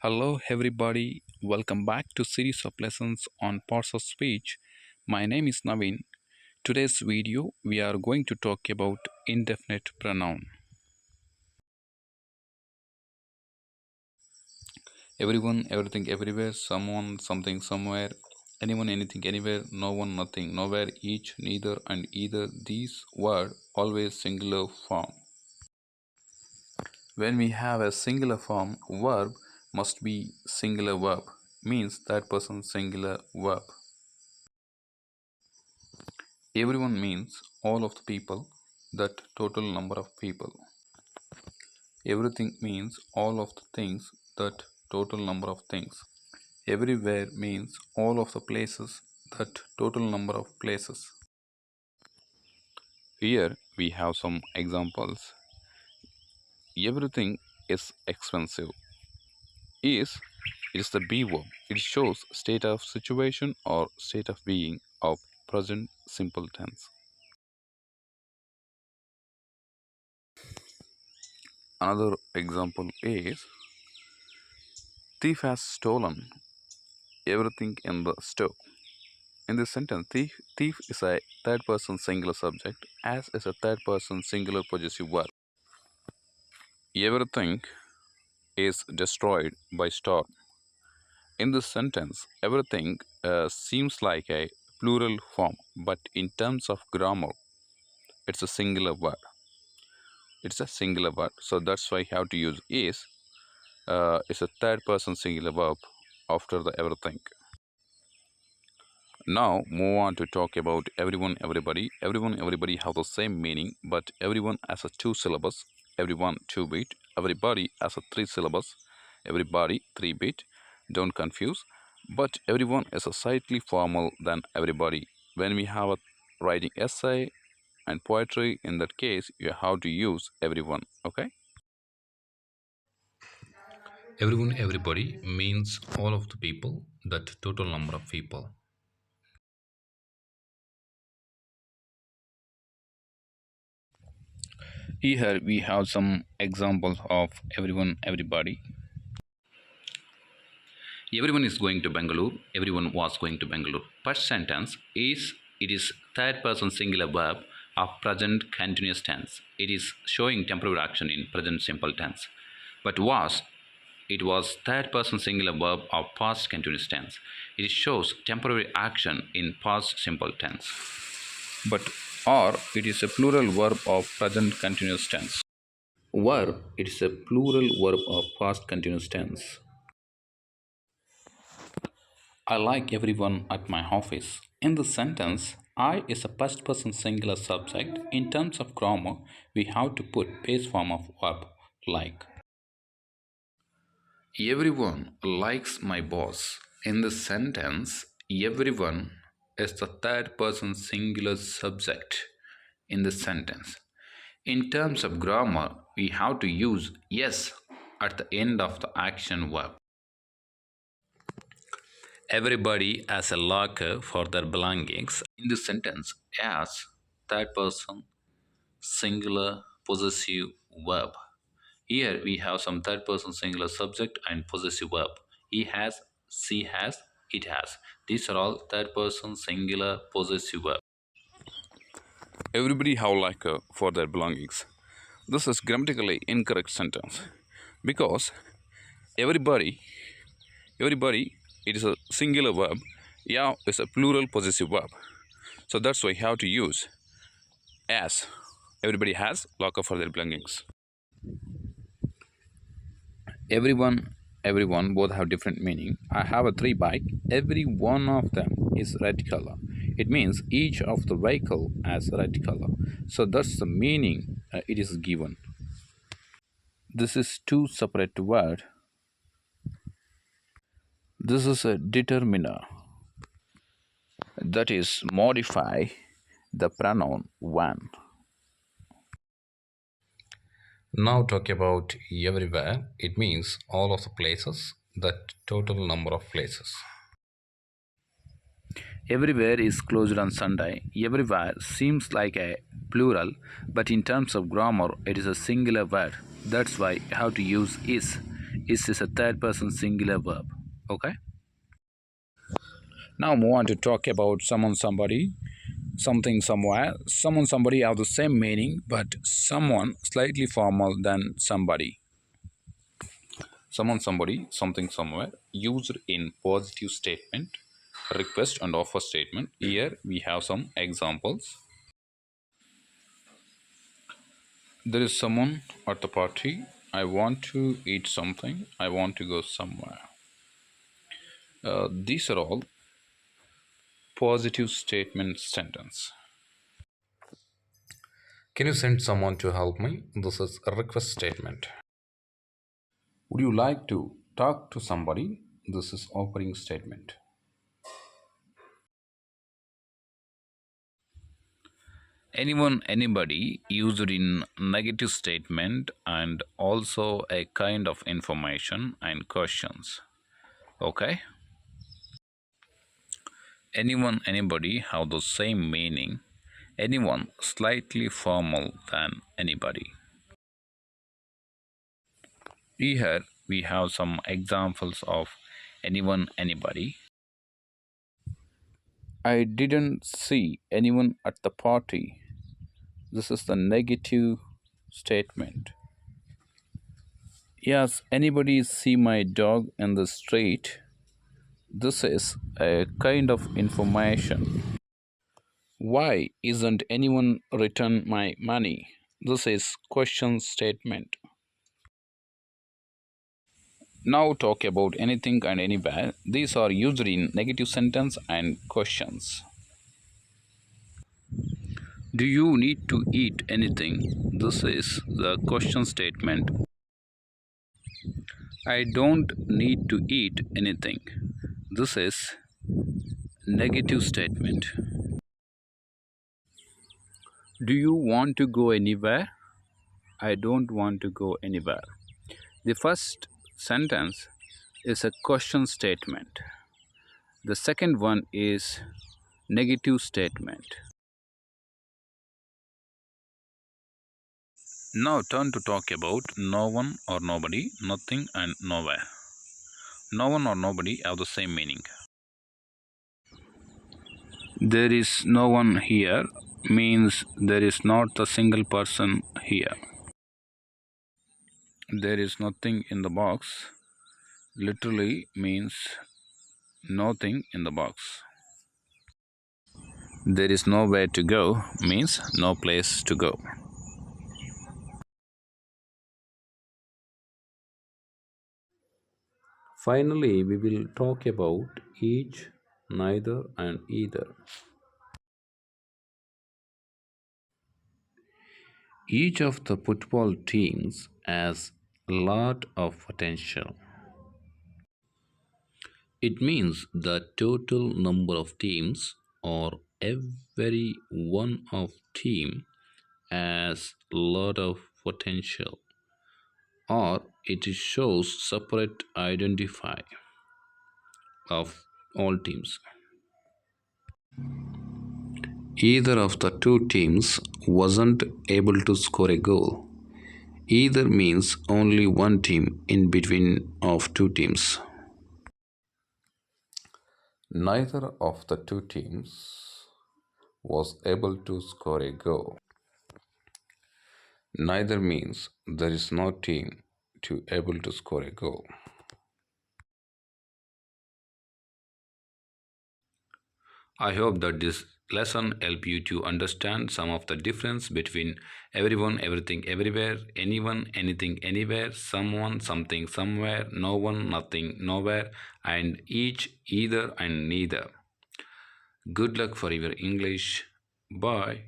Hello everybody, welcome back to series of lessons on parts of speech. My name is Naveen. Today's video we are going to talk about indefinite pronoun. Everyone, everything, everywhere, someone, something, somewhere, anyone, anything, anywhere, no one, nothing, nowhere, each, neither, and either. These word always singular form. When we have a singular form, verb must be singular verb, means that person singular verb. Everyone means all of the people, that total number of people. Everything means all of the things, that total number of things. Everywhere means all of the places, that total number of places. Here we have some examples. Everything is expensive. Is the be verb. It shows state of situation or state of being of present simple tense. Another example is thief has stolen everything in the store. In this sentence, thief is a third person singular subject, as is a third person singular possessive verb. Everything is destroyed by storm. In this sentence, everything seems like a plural form, but in terms of grammar, it's a singular word. It's a singular word, so that's why you have to use is. It's a third person singular verb after the everything. Now move on to talk about everyone, everybody. Everyone, everybody have the same meaning, but everyone has a two syllables. Everyone 2 bit. Everybody has a three syllables. Everybody 3 bit. Don't confuse. But everyone is a slightly formal than everybody. When we have a writing essay and poetry, in that case, you have to use everyone. Okay. Everyone, everybody means all of the people, that total number of people. Here we have some examples of everyone, everybody. Everyone is going to Bangalore. Everyone was going to Bangalore. First sentence is it is third person singular verb of present continuous tense. It is showing temporary action in present simple tense. But was it was third person singular verb of past continuous tense. It shows temporary action in past simple tense. But or it is a plural verb of present continuous tense. Verb, it is a plural verb of past continuous tense. I like everyone at my office. In the sentence, I is a first person singular subject. In terms of grammar, we have to put base form of verb like. Everyone likes my boss. In the sentence, everyone is the third person singular subject in the sentence. In terms of grammar, we have to use yes at the end of the action verb. Everybody has a locker for their belongings. In this sentence, as third person singular possessive verb. Here we have some third person singular subject and possessive verb. He has, she has, it has. These are all third person singular possessive verb. Everybody have locker for their belongings. This is grammatically incorrect sentence because everybody, everybody, it is a singular verb. Yeah is a plural possessive verb. So that's why you have to use as. Everybody has locker for their belongings. Everyone both have different meaning. I have a three bike. Every one of them is red color. It means each of the vehicle has red color. So that's the meaning it is given. This is two separate word. This is a determiner, that is modify the pronoun one. Now talk about everywhere. It means all of the places, that total number of places. Everywhere is closed on Sunday. Everywhere seems like a plural, but in terms of grammar, it is a singular word. That's why you have to use is. is a third person singular verb. Okay. Now move on to talk about someone, somebody, something, somewhere. Someone, somebody have the same meaning, but someone slightly formal than somebody. Someone, somebody, something, somewhere, used in positive statement, request, and offer statement. Here we have some examples. There is someone at the party. I want to eat something. I want to go somewhere. These are all positive statement sentence. Can you send someone to help me? This is a request statement. Would you like to talk to somebody? This is offering statement. Anyone, anybody used in negative statement and also a kind of information and questions. Okay. Anyone, anybody have the same meaning. Anyone slightly formal than anybody. Here we have some examples of anyone, anybody. I didn't see anyone at the party. This is the negative statement. Yes, anybody see my dog in the street? This is a kind of information. Why isn't anyone returned my money? This is question statement. Now talk about anything and anywhere. These are used in negative sentence and questions. Do you need to eat anything? This is the question statement. I don't need to eat anything. This is negative statement. Do you want to go anywhere? I don't want to go anywhere. The first sentence is a question statement. The second one is negative statement. Now turn to talk about no one or nobody, nothing and nowhere. No one or nobody have the same meaning. There is no one here means there is not a single person here. There is nothing in the box literally means nothing in the box. There is nowhere to go means no place to go. Finally, we will talk about each, neither, and either. Each of the football teams has a lot of potential. It means the total number of teams or every one of team has a lot of potential, or it shows separate identify of all teams. Either of the two teams wasn't able to score a goal. Either means only one team in between of two teams. Neither of the two teams was able to score a goal. Neither means there is no team to able to score a goal. I hope that this lesson help you to understand some of the difference between everyone, everything, everywhere, anyone, anything, anywhere, someone, something, somewhere, no one, nothing, nowhere, and each, either, and neither. Good luck for your English. Bye.